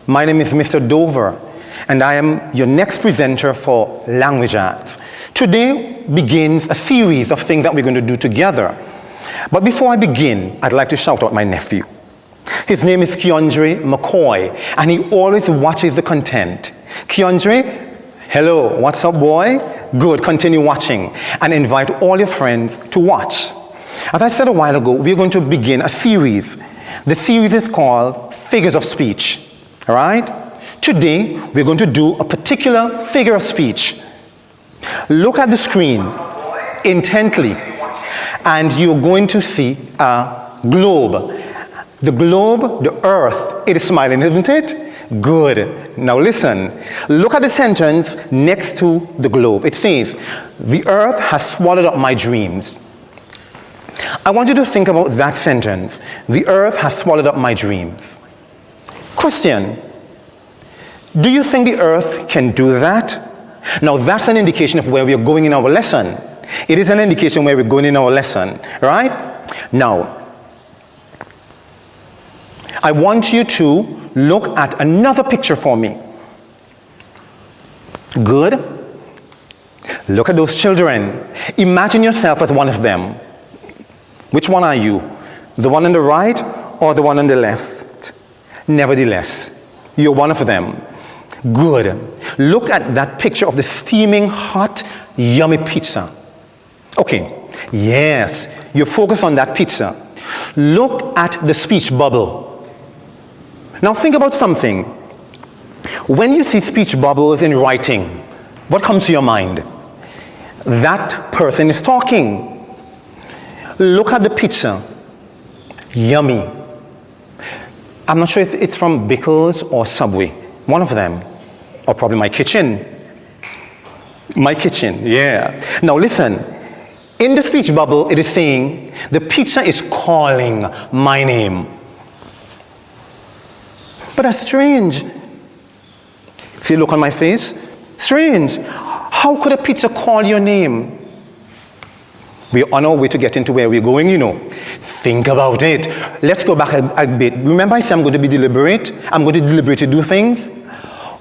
My name is Mr. Dover, and I am your next presenter for Language Arts. Today begins a series of things that we're going to do together. But before I begin, I'd like to shout out my nephew. His name is Keandre McCoy, and he always watches the content. Keandre, hello, what's up, boy? Good, continue watching, and invite all your friends to watch. As I said a while ago, we're going to begin a series. The series is called Figures of Speech, all right? Today, we're going to do a particular figure of speech. Look at the screen intently, and you're going to see a globe. The globe, the earth, it is smiling, isn't it? Good. Now listen. Look at the sentence next to the globe. It says, "The earth has swallowed up my dreams." I want you to think about that sentence. The earth has swallowed up my dreams. Question. Do you think the earth can do that? Now that's an indication of where we are going in our lesson. It is an indication where we're going in our lesson, right? Now, I want you to look at another picture for me. Good. Look at those children. Imagine yourself as one of them. Which one are you? The one on the right or the one on the left? Nevertheless, you're one of them. Good. Look at that picture of the steaming, hot, yummy pizza. Okay, yes, you focus on that pizza. Look at the speech bubble. Now think about something. When you see speech bubbles in writing, what comes to your mind? That person is talking. Look at the pizza. Yummy. I'm not sure if it's from Bickles or Subway. One of them. Or probably My Kitchen. My Kitchen, yeah. Now listen. In the speech bubble, it is saying, the pizza is calling my name. But that's strange. See, look on my face? Strange. How could a pizza call your name? We're on our way to get into where we're going, you know. Think about it. Let's go back a bit. Remember I said I'm going to be deliberate? I'm going to deliberately do things.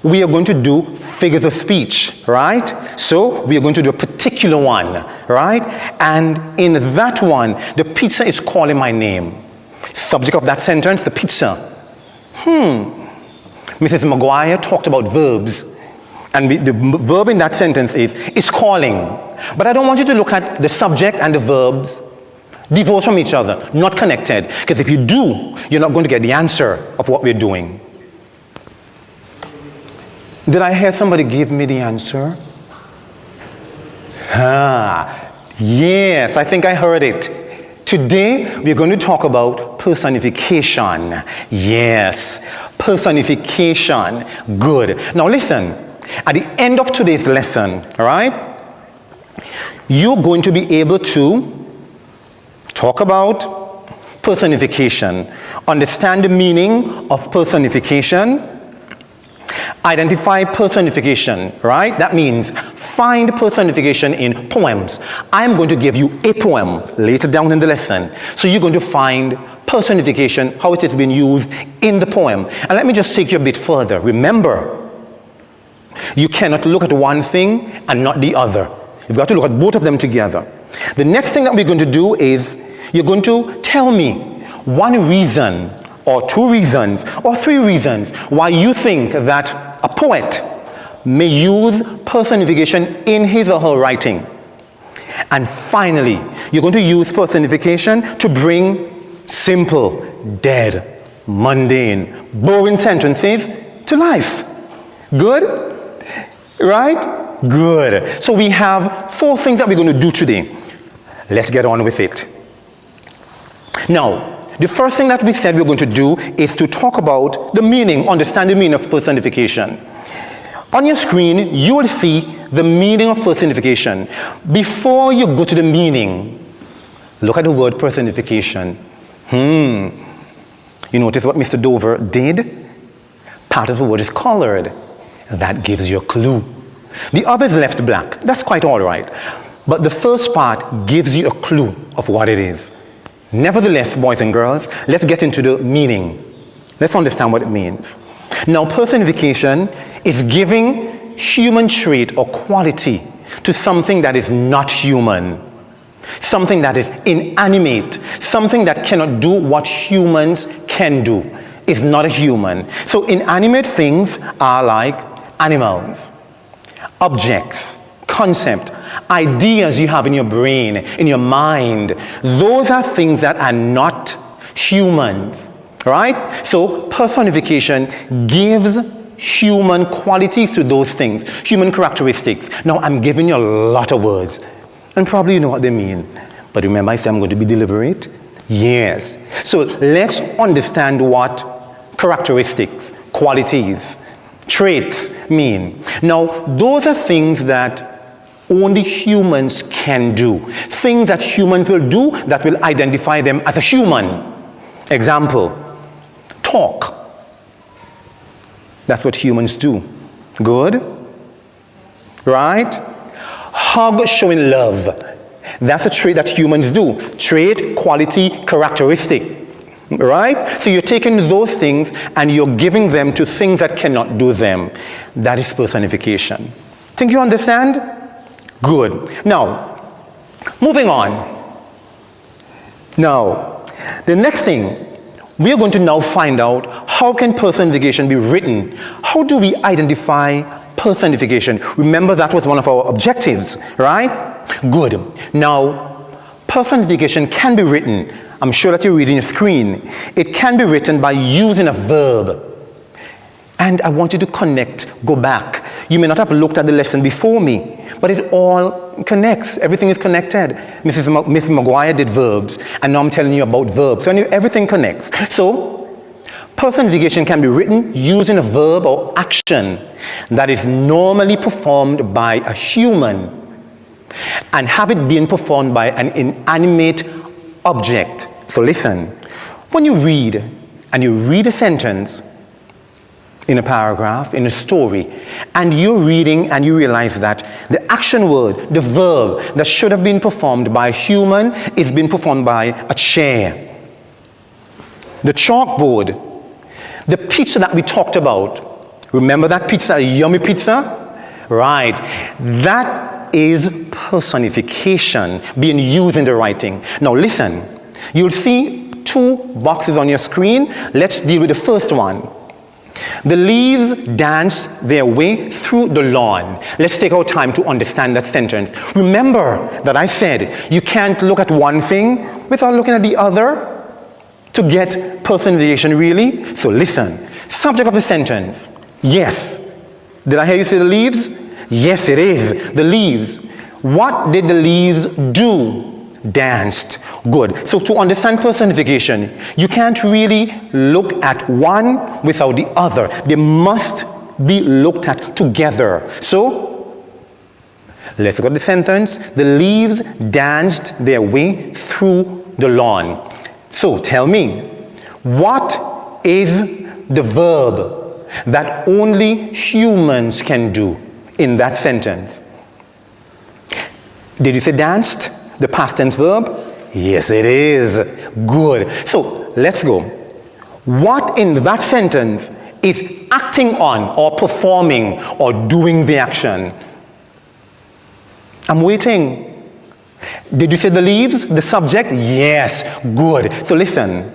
We are going to do figures of speech, right? So we are going to do a particular one, right? And in that one, the pizza is calling my name. Subject of that sentence, the pizza. Mrs. McGuire talked about verbs. And the verb in that sentence is calling. But I don't want you to look at the subject and the verbs divorced from each other, not connected. Because if you do, you're not going to get the answer of what we're doing. Did I hear somebody give me the answer? Yes, I think I heard it. Today, we're going to talk about personification. Yes, personification. Good. Now listen, at the end of today's lesson, all right, you're going to be able to talk about personification, understand the meaning of personification, identify personification, right? That means find personification in poems. I'm going to give you a poem later down in the lesson. So you're going to find personification, how it has been used in the poem. And let me just take you a bit further. Remember, you cannot look at one thing and not the other. You've got to look at both of them together. The next thing that we're going to do is you're going to tell me one reason or two reasons or three reasons why you think that a poet may use personification in his or her writing. And finally, you're going to use personification to bring simple, dead, mundane, boring sentences to life. Good? Right? Good. So we have four things that we're going to do today. Let's get on with it. Now, the first thing that we said we're going to do is to talk about the meaning, understand the meaning of personification. On your screen, you will see the meaning of personification. Before you go to the meaning, look at the word personification. You notice what Mr. Dover did? Part of the word is colored. That gives you a clue. The other is left blank. That's quite all right. But the first part gives you a clue of what it is. Nevertheless, boys and girls, let's get into the meaning. Let's understand what it means. Now, personification is giving human trait or quality to something that is not human, something that is inanimate, something that cannot do what humans can do, is not a human. So inanimate things are like animals, objects, concept, ideas you have in your brain, in your mind. Those are things that are not human, right? So personification gives human qualities to those things, human characteristics. Now I'm giving you a lot of words, and probably you know what they mean. But remember I said I'm going to be deliberate? Yes. So let's understand what characteristics, qualities, traits mean. Now, those are things that only humans can do. Things that humans will do that will identify them as a human. Example, talk. That's what humans do. Good? Right? Hug, showing love. That's a trait that humans do. Trait, quality, characteristic. Right? So you're taking those things and you're giving them to things that cannot do them. That is personification. Think you understand? Good. Now, moving on. Now, the next thing, we are going to now find out how can personification be written? How do we identify personification? Remember that was one of our objectives, right? Good. Now, personification can be written. I'm sure that you're reading your screen. It can be written by using a verb. And I want you to connect, go back. You may not have looked at the lesson before me, but it all connects. Everything is connected. Mrs. Maguire did verbs, and now I'm telling you about verbs. So everything connects. So, personification can be written using a verb or action that is normally performed by a human and have it being performed by an inanimate object. So listen, when you read, and you read a sentence in a paragraph, in a story, and you're reading and you realize that the action word, the verb that should have been performed by a human is being performed by a chair. The chalkboard, the pizza that we talked about, remember that pizza, a yummy pizza? Right, that is personification being used in the writing. Now listen, you'll see two boxes on your screen. Let's deal with the first one. The leaves danced their way through the lawn. Let's take our time to understand that sentence. Remember that I said you can't look at one thing without looking at the other to get personification really. So listen, subject of the sentence, yes. Did I hear you say the leaves? Yes, it is. The leaves. What did the leaves do? Danced. Good. So to understand personification, you can't really look at one without the other. They must be looked at together. So, let's go to the sentence. The leaves danced their way through the lawn. So tell me, what is the verb that only humans can do in that sentence? Did you say danced? The past tense verb? Yes, it is. Good. So let's go. What in that sentence is acting on or performing or doing the action? I'm waiting. Did you say the leaves? The subject? Yes. Good. So listen.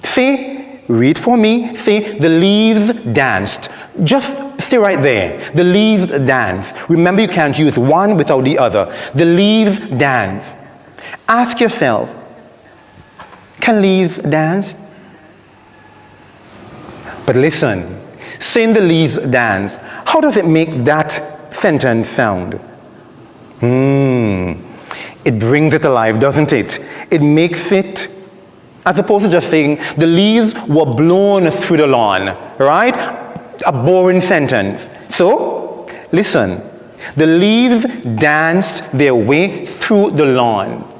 Say, read for me. Say, the leaves danced. Just stay right there. The leaves dance. Remember, you can't use one without the other. The leaves dance. Ask yourself, can leaves dance? But listen, saying the leaves dance, how does it make that sentence sound? It brings it alive, doesn't it? It makes it, as opposed to just saying the leaves were blown through the lawn, right? A boring sentence. So, listen. The leaves danced their way through the lawn.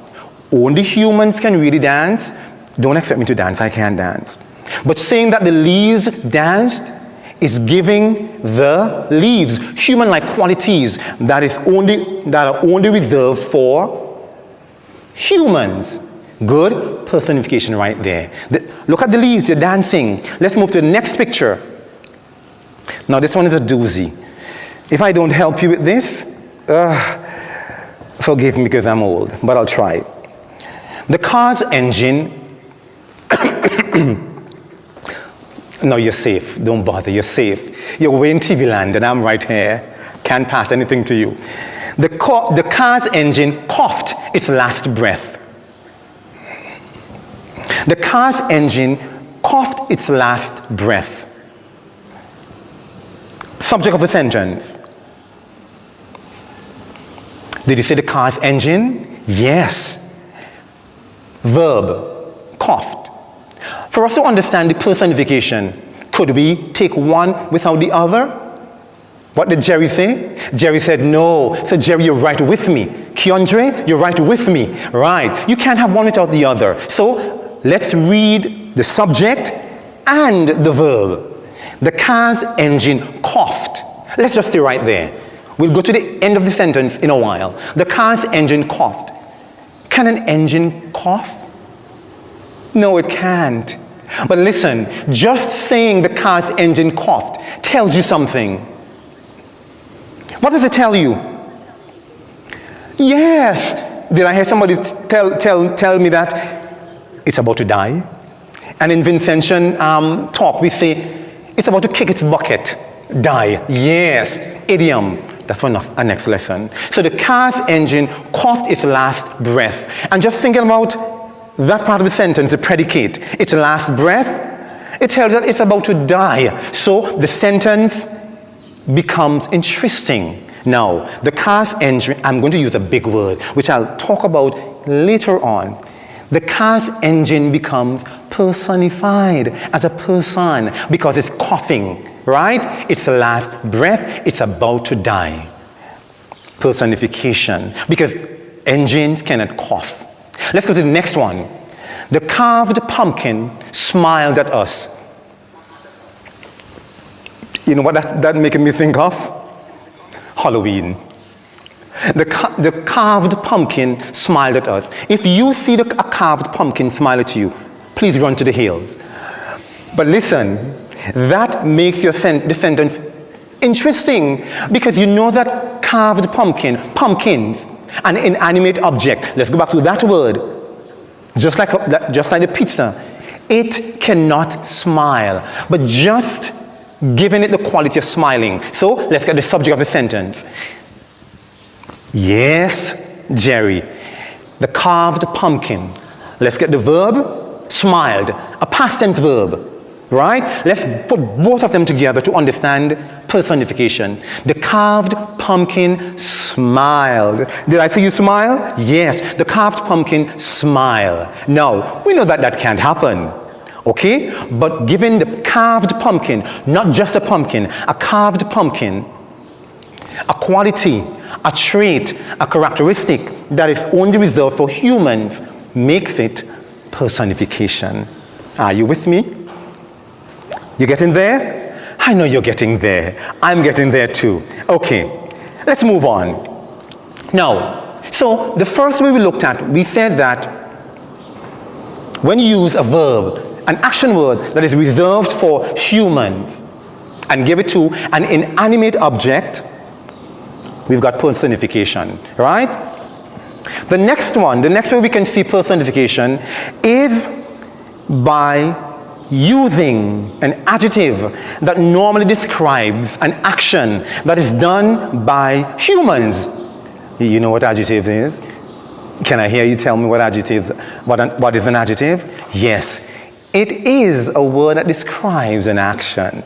Only humans can really dance. Don't expect me to dance, I can't dance. But saying that the leaves danced is giving the leaves human-like qualities that are only reserved for humans. Good personification right there. Look at the leaves, they're dancing. Let's move to the next picture. Now this one is a doozy. If I don't help you with this, forgive me because I'm old, but I'll try. The car's engine, no, you're safe. Don't bother, you're safe. You're way in TV land and I'm right here. Can't pass anything to you. The car's engine coughed its last breath. The car's engine coughed its last breath. Subject of the sentence. Did you say the car's engine? Yes. Verb, coughed. For us to understand the personification, could we take one without the other? What did Jerry say? Jerry said no. So Jerry, you're right with me. Keandre, you're right with me. Right. You can't have one without the other. So let's read the subject and the verb. The car's engine coughed. Let's just stay right there. We'll go to the end of the sentence in a while. The car's engine coughed. Can an engine cough? No, it can't. But listen, just saying the car's engine coughed tells you something. What does it tell you? Yes. Did I hear somebody tell me that it's about to die? And in Vincentian talk, we say it's about to kick its bucket. Die. Yes. Idiom. That's for our next lesson. So the car's engine coughed its last breath. And just thinking about that part of the sentence, the predicate, its last breath, it tells us it's about to die. So the sentence becomes interesting. Now, the car's engine, I'm going to use a big word, which I'll talk about later on. The car's engine becomes personified as a person because it's coughing. Right? It's the last breath. It's about to die. Personification. Because engines cannot cough. Let's go to the next one. The carved pumpkin smiled at us. You know what that making me think of? Halloween. The carved pumpkin smiled at us. If you see a carved pumpkin smile at you, please run to the hills. But listen, that makes the sentence interesting because you know that carved pumpkins, an inanimate object. Let's go back to that word. Just like the pizza. It cannot smile, but just giving it the quality of smiling. So let's get the subject of the sentence. Yes, Jerry. The carved pumpkin. Let's get the verb, smiled. A past tense verb. Right? Let's put both of them together to understand personification. The carved pumpkin smiled. Did I say you smile? Yes. The carved pumpkin smile. Now, we know that can't happen. Okay? But given the carved pumpkin, not just a pumpkin, a carved pumpkin, a quality, a trait, a characteristic that is only reserved for humans makes it personification. Are you with me? You getting there? I know you're getting there. I'm getting there too. Okay, let's move on. Now, so the first way we looked at, we said that when you use a verb, an action word that is reserved for humans, and give it to an inanimate object, we've got personification, right? The next way we can see personification is by using an adjective that normally describes an action that is done by humans. You know what adjective is? Can I hear you tell me what is an adjective? Yes. It is a word that describes an action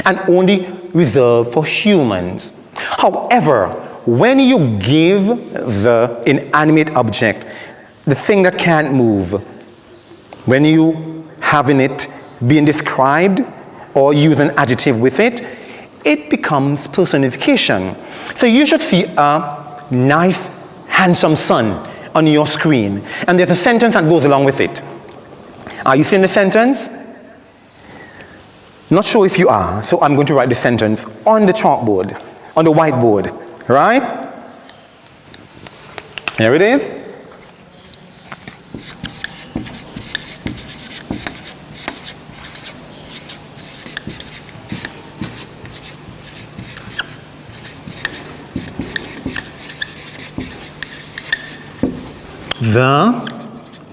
and only reserved for humans. However, when you give the inanimate object, the thing that can't move, when you having it being described or use an adjective with it, it becomes personification. So you should see a nice, handsome son on your screen, and there's a sentence that goes along with it. Are you seeing the sentence? Not sure if you are, so I'm going to write the sentence on the chalkboard, on the whiteboard, right? There it is. the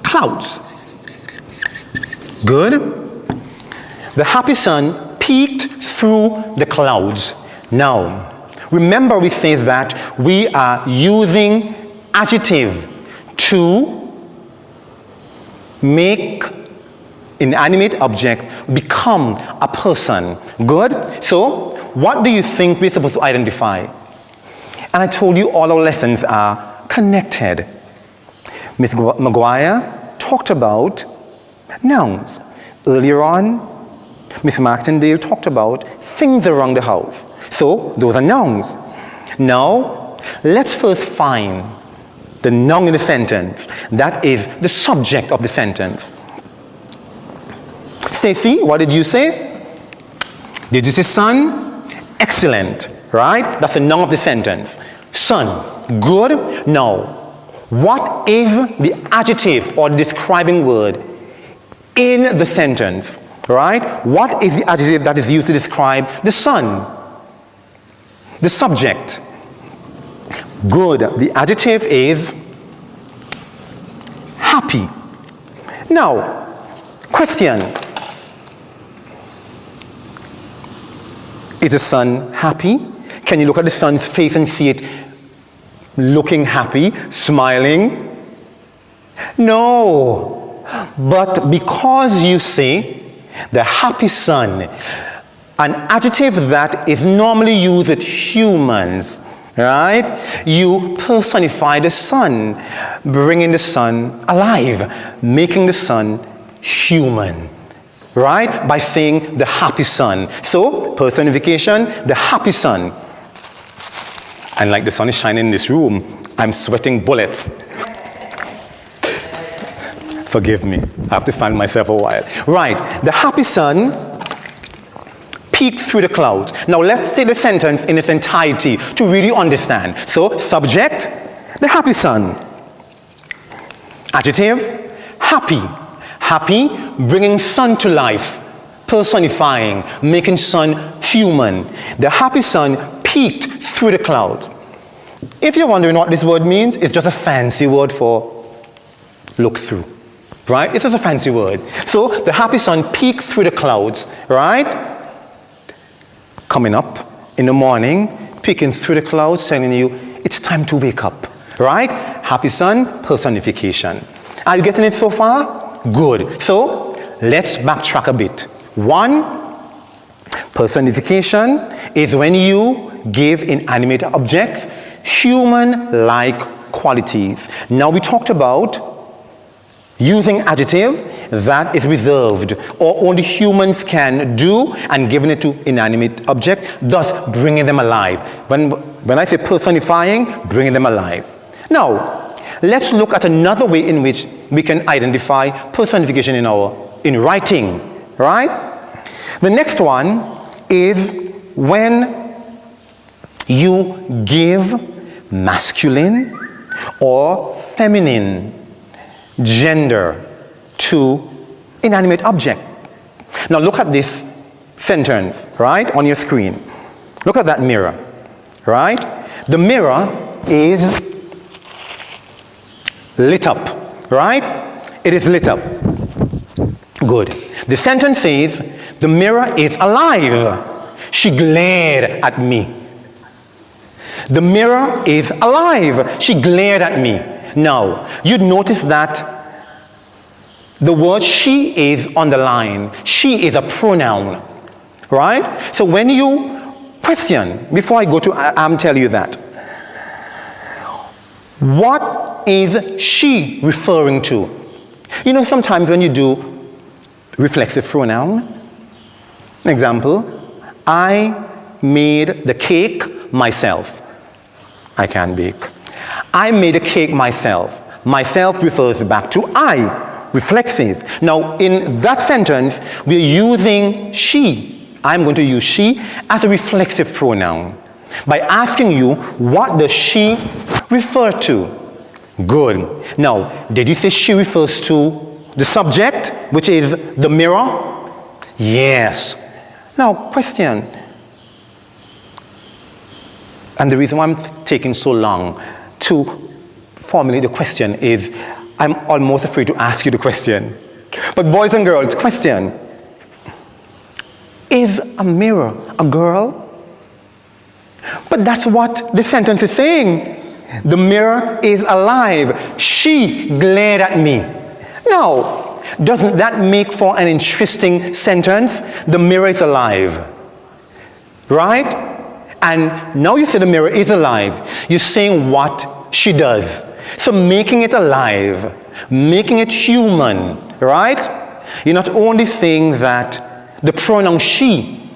clouds. Good. The happy sun peeked through the clouds. Now, remember we say that we are using adjective to make inanimate object become a person. Good? So, what do you think we're supposed to identify? And I told you all our lessons are connected. Ms. Maguire talked about nouns. Earlier on, Ms. Martindale talked about things around the house. So, those are nouns. Now, let's first find the noun in the sentence. That is the subject of the sentence. Stacey, what did you say? Did you say sun? Excellent, right? That's the noun of the sentence. Sun, good. Now, what is the adjective or describing word in the sentence, right? What is the adjective that is used to describe the sun? The subject. Good. The adjective is happy. Now, question. Is the sun happy? Can you look at the sun's face and see it looking happy, smiling? No. But because you say the happy sun, an adjective that is normally used with humans, right? You personify the sun, bringing the sun alive, making the sun human, right? By saying the happy sun. So, personification, the happy sun. And like the sun is shining in this room, I'm sweating bullets. Forgive me, I have to find myself a while. Right, the happy sun peeked through the clouds. Now let's say the sentence in its entirety to really understand. So, subject, the happy sun. Adjective, happy. Happy, bringing sun to life, personifying, making sun human. The happy sun peeked through the clouds. If you're wondering what this word means, it's just a fancy word for look through. Right? It's just a fancy word. So, the happy sun peeked through the clouds, right? Coming up in the morning, peeking through the clouds, telling you, it's time to wake up, right? Happy sun, personification. Are you getting it so far? Good. So, let's backtrack a bit. One, personification is when you give inanimate objects human-like qualities. Now, we talked about using adjective that is reserved or only humans can do and giving it to inanimate object, thus bringing them alive. When I say personifying, bringing them alive. Now, let's look at another way in which we can identify personification in writing, right? The next one is when you give masculine or feminine gender to inanimate object. Now look at this sentence, right, on your screen. Look at that mirror, right? The mirror is lit up, right? It is lit up. Good. The sentence says, the mirror is alive. She glared at me. The mirror is alive. She glared at me. Now, you'd notice that the word she is underlined. She is a pronoun, right? So when you question, before I go to tell you that, what is she referring to? You know, sometimes when you do reflexive pronoun, an example, I made the cake myself. I can bake. I made a cake myself. Myself refers back to I, reflexive. Now, in that sentence, we're using she. I'm going to use she as a reflexive pronoun by asking you, what does she refer to? Good. Now, did you say she refers to the subject, which is the mirror? Yes. Now, question. And the reason why I'm taking so long to formulate the question is, I'm almost afraid to ask you the question. But boys and girls, question. Is a mirror a girl? But that's what the sentence is saying. The mirror is alive. She glared at me. Now, doesn't that make for an interesting sentence? The mirror is alive. Right? And now you say the mirror is alive. You're saying what she does. So making it alive, making it human, right? You're not only saying that the pronoun she,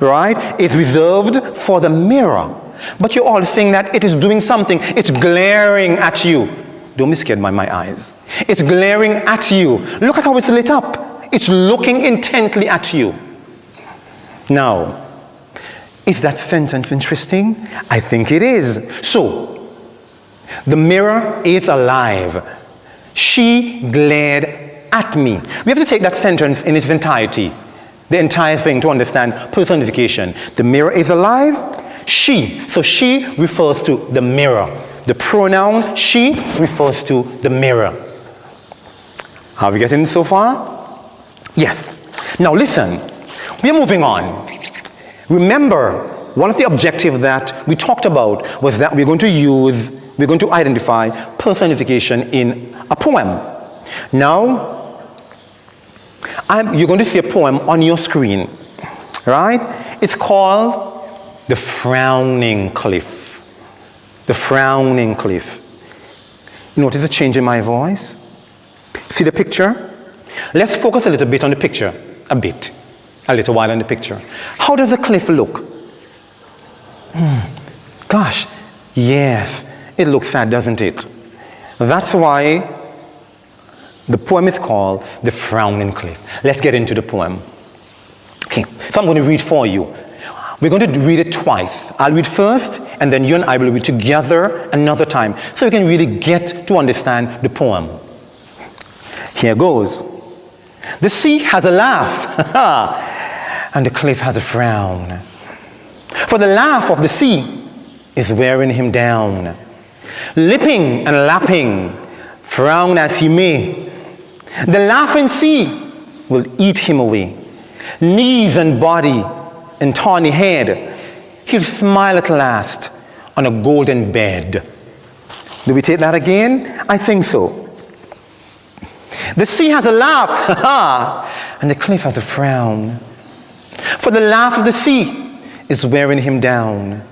right, is reserved for the mirror, but you're also saying that it is doing something. It's glaring at you. Don't be scared by my eyes. It's glaring at you. Look at how it's lit up. It's looking intently at you. Now, is that sentence interesting? I think it is. So, the mirror is alive. She glared at me. We have to take that sentence in its entirety, the entire thing, to understand personification. The mirror is alive. She. So she refers to the mirror. The pronoun she refers to the mirror. Are we getting so far? Yes. Now listen. We are moving on. Remember, one of the objectives that we talked about was that we're going to identify personification in a poem. Now, you're going to see a poem on your screen, right? It's called The Frowning Cliff. The Frowning Cliff. Notice the change in my voice? See the picture? Let's focus a little bit on the picture. A little while on the picture. How does the cliff look? Gosh, yes. It looks sad, doesn't it? That's why the poem is called The Frowning Cliff. Let's get into the poem. Okay, so I'm going to read for you. We're going to read it twice. I'll read first, and then you and I will read together another time, so we can really get to understand the poem. Here goes. The sea has a laugh, and the cliff has a frown. For the laugh of the sea is wearing him down. Lipping and lapping, frown as he may, the laughing sea will eat him away. Knees and body and tawny head, he'll smile at last on a golden bed. Do we take that again? I think so. The sea has a laugh, and the cliff has a frown. For the laugh of the sea is wearing him down.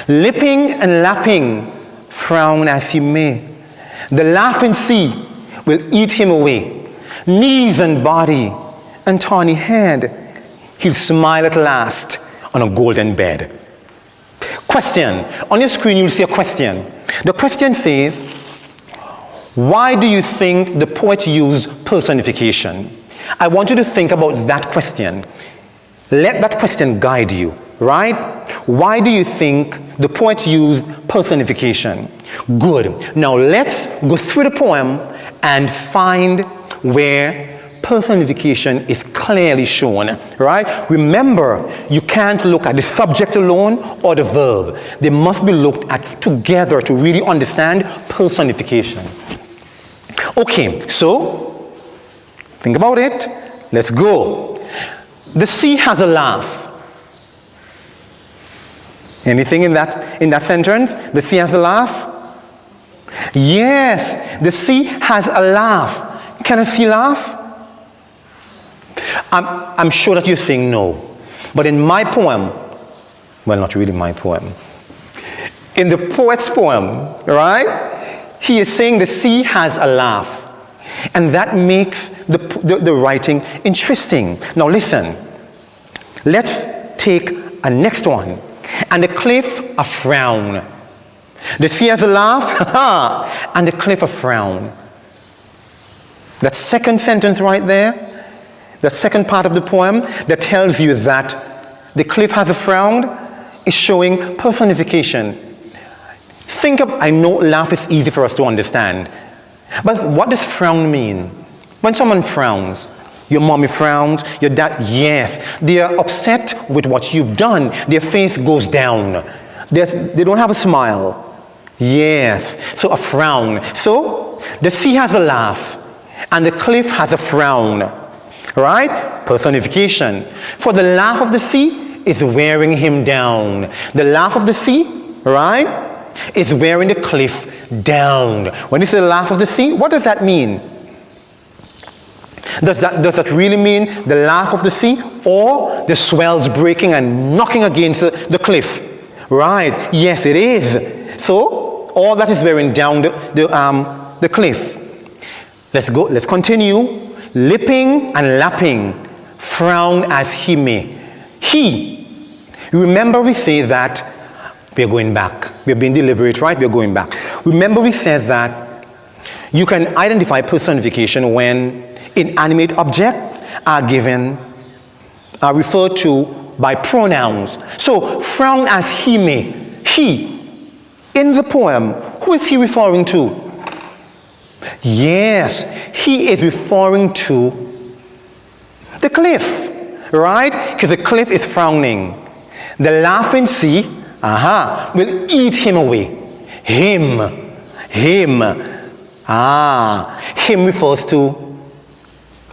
Lipping and lapping, frown as he may, the laughing sea will eat him away. Knees and body and tawny head, he'll smile at last on a golden bed. Question. On your screen you'll see a question. The question says, why do you think the poet used personification? I want you to think about that question. Let that question guide you, right? Why do you think the poet used personification? Good. Now let's go through the poem and find where personification is clearly shown, right? Remember, you can't look at the subject alone or the verb. They must be looked at together to really understand personification. Okay, so think about it. Let's go. The sea has a laugh. Anything in that sentence? The sea has a laugh? Yes, the sea has a laugh. Can a sea laugh? I'm sure that you're saying no. But in my poem, well, not really my poem. In the poet's poem, right? He is saying the sea has a laugh. And that makes the writing interesting. Now listen. Let's take a next one. And the cliff a frown. The sea has a laugh, and the cliff a frown. That second sentence right there, the second part of the poem that tells you that the cliff has a frown is showing personification. I know laugh is easy for us to understand, but what does frown mean? When someone frowns, your mommy frowns, your dad, yes, they are upset with what you've done. Their face goes down. They don't have a smile. Yes. So a frown. So the sea has a laugh and the cliff has a frown. Right? Personification. For the laugh of the sea is wearing him down. The laugh of the sea, right, is wearing the cliff down. When you say the laugh of the sea, what does that mean? Does that really mean the laugh of the sea or the swells breaking and knocking against the cliff? Right. Yes, it is. So all that is wearing down the cliff. Let's continue. Lipping and lapping, frown as he may. He. Remember we say that we are going back. We are being deliberate, right? We are going back. Remember we said that you can identify personification when inanimate objects are referred to by pronouns. So, frown as he may. He. In the poem, who is he referring to? Yes, he is referring to the cliff, right? Because the cliff is frowning. The laughing sea, will eat him away. Him. Him refers to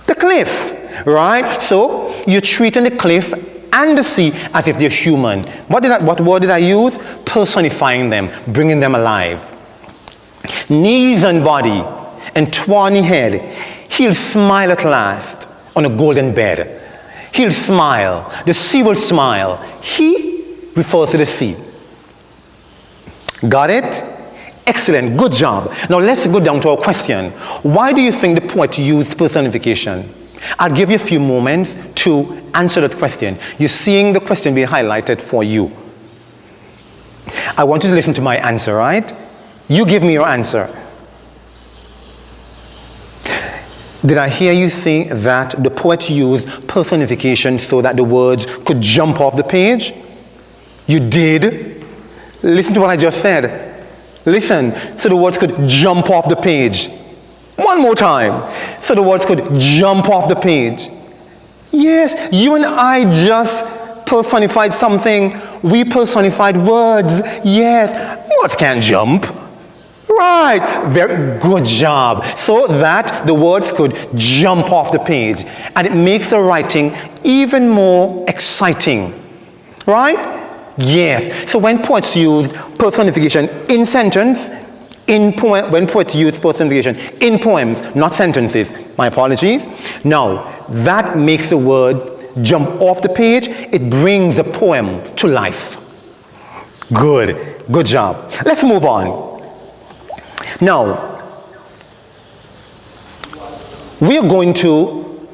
the cliff, right? So you're treating the cliff and the sea as if they're human. What word did I use? Personifying them, bringing them alive. Knees and body and tawny head, he'll smile at last on a golden bed. He'll smile. The sea will smile. He refers to the sea. Got it? Excellent. Good job. Now let's go down to our question. Why do you think the poet used personification? I'll give you a few moments to answer that question. You're seeing the question being highlighted for you. I want you to listen to my answer, right? You give me your answer. Did I hear you say that the poet used personification so that the words could jump off the page? You did? Listen to what I just said. Listen, so the words could jump off the page. One more time. So the words could jump off the page. Yes, you and I just personified something. We personified words. Yes, words can't jump. Right, very good job. So that the words could jump off the page. And it makes the writing even more exciting. Right? Yes. So when poets use personification in sentence, when poets use personification in poems, not sentences, my apologies. Now, that makes the word jump off the page. It brings the poem to life. Good. Good job. Let's move on. Now, we are going to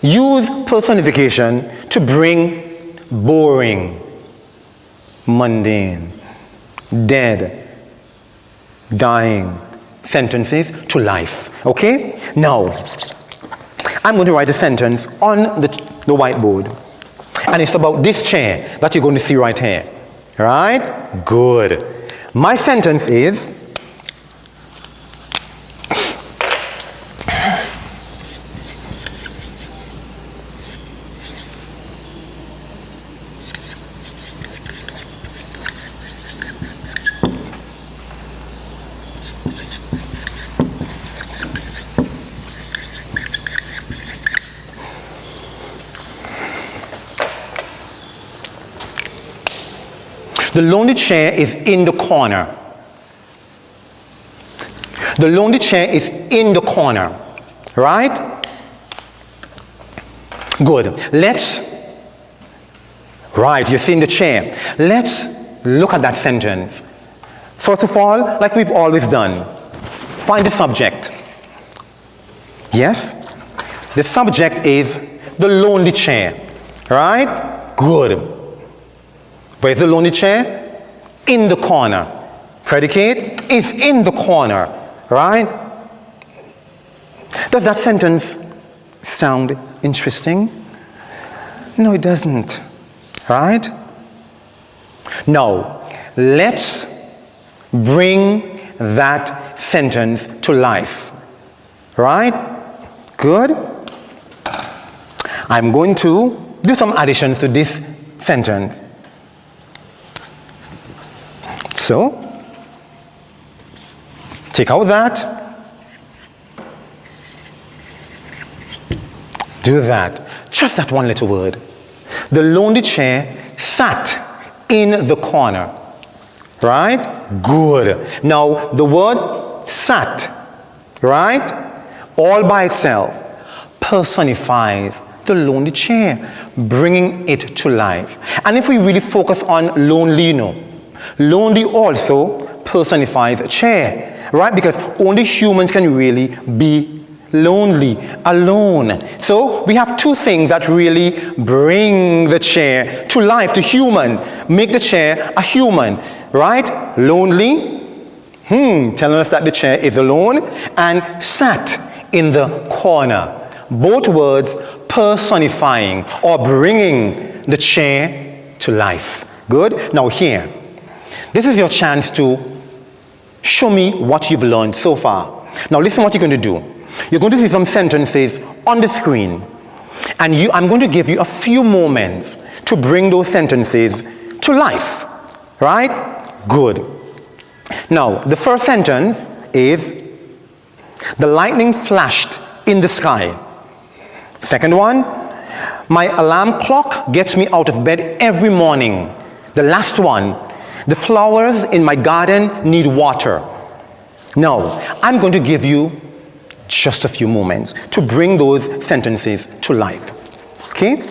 use personification to bring boring, mundane, dead, dying sentences to life. Okay? Now, I'm going to write a sentence on the whiteboard. And it's about this chair that you're going to see right here. Right? Good. My sentence is, the lonely chair is in the corner. The lonely chair is in the corner. Right? Good. Right, you're seeing the chair. Let's look at that sentence. First of all, like we've always done, find the subject. Yes? The subject is the lonely chair. Right? Good. Where's the lonely chair? In the corner. Predicate is in the corner, right? Does that sentence sound interesting? No, it doesn't, right? Now, let's bring that sentence to life, right? Good. I'm going to do some additions to this sentence. So, Take out that. Do that. Just that one little word. The lonely chair sat in the corner. Right? Good. Now, the word sat, right? All by itself personifies the lonely chair, bringing it to life. And if we really focus on lonely, lonely also personifies a chair, right? Because only humans can really be lonely, alone. So we have two things that really bring the chair to life, to human, make the chair a human, right? Lonely, telling us that the chair is alone, and sat in the corner. Both words personifying or bringing the chair to life. Good? Now here, this is your chance to show me what you've learned so far. Now listen what you're going to do. You're going to see some sentences on the screen, and I'm going to give you a few moments to bring those sentences to life. Right? Good. Now, the first sentence is, the lightning flashed in the sky. Second one, my alarm clock gets me out of bed every morning. The last one, the flowers in my garden need water. Now, I'm going to give you just a few moments to bring those sentences to life. Okay?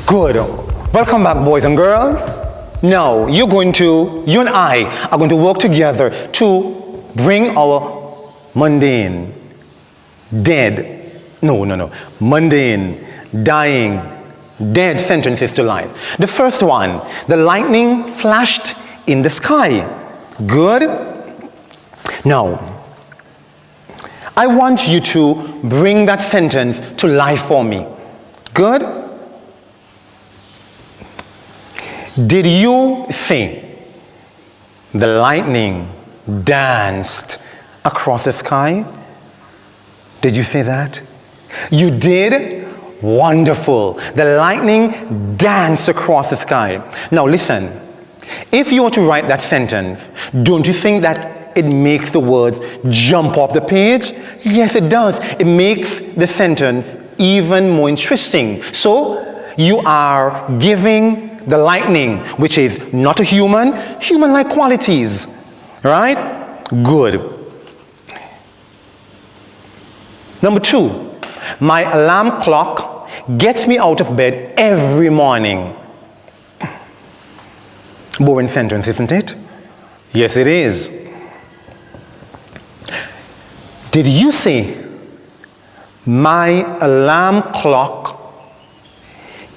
Good. Welcome back, boys and girls. Now, you and I are going to work together to bring our mundane, mundane, dying, dead sentences to life. The first one, the lightning flashed in the sky. Good. Now, I want you to bring that sentence to life for me. Good. Did you see the lightning danced across the sky? Did you say that? You did? Wonderful. The lightning danced across the sky. Now listen, if you were to write that sentence, don't you think that it makes the words jump off the page? Yes, it does. It makes the sentence even more interesting. So you are giving the lightning, which is not a human, human-like qualities. Right? Good. Number 2, my alarm clock gets me out of bed every morning. Boring sentence, isn't it? Yes, it is. Did you say, my alarm clock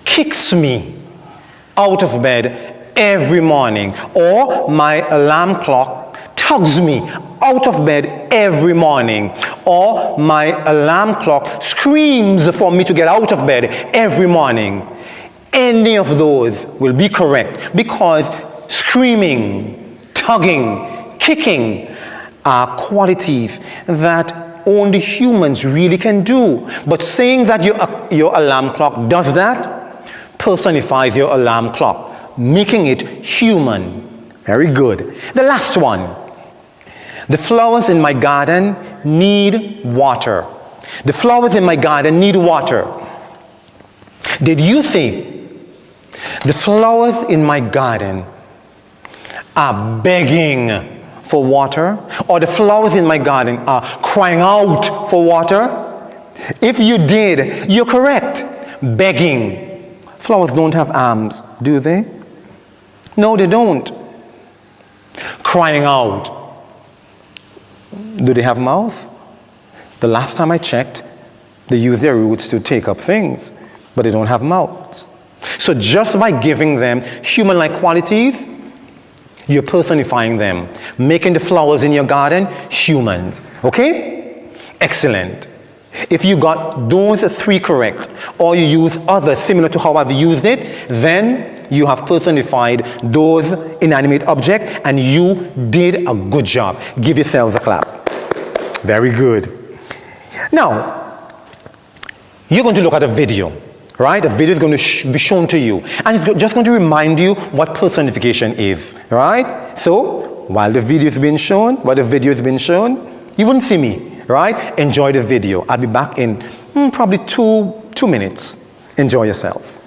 kicks me out of bed every morning, or my alarm clock tugs me out of bed every morning, or my alarm clock screams for me to get out of bed every morning? Any of those will be correct, because screaming, tugging, kicking are qualities that only humans really can do. But saying that your alarm clock does that personifies your alarm clock, making it human. Very good. The last one. The flowers in my garden need water. The flowers in my garden need water. Did you say the flowers in my garden are begging for water, or the flowers in my garden are crying out for water? If you did, you're correct. Begging. Flowers don't have arms, do they? No, they don't. Crying out. Do they have mouths? The last time I checked, they use their roots to take up things, but they don't have mouths. So just by giving them human-like qualities, you're personifying them, making the flowers in your garden humans. Okay? Excellent. If you got those 3 correct, or you use others similar to how I've used it, then you have personified those inanimate objects, and you did a good job. Give yourselves a clap. Very good. Now, you're going to look at a video. Right? A video is going to be shown to you, and it's just going to remind you what personification is. Right? So, while the video is being shown, you wouldn't see me. Right? Enjoy the video. I'll be back in probably two minutes. Enjoy yourself.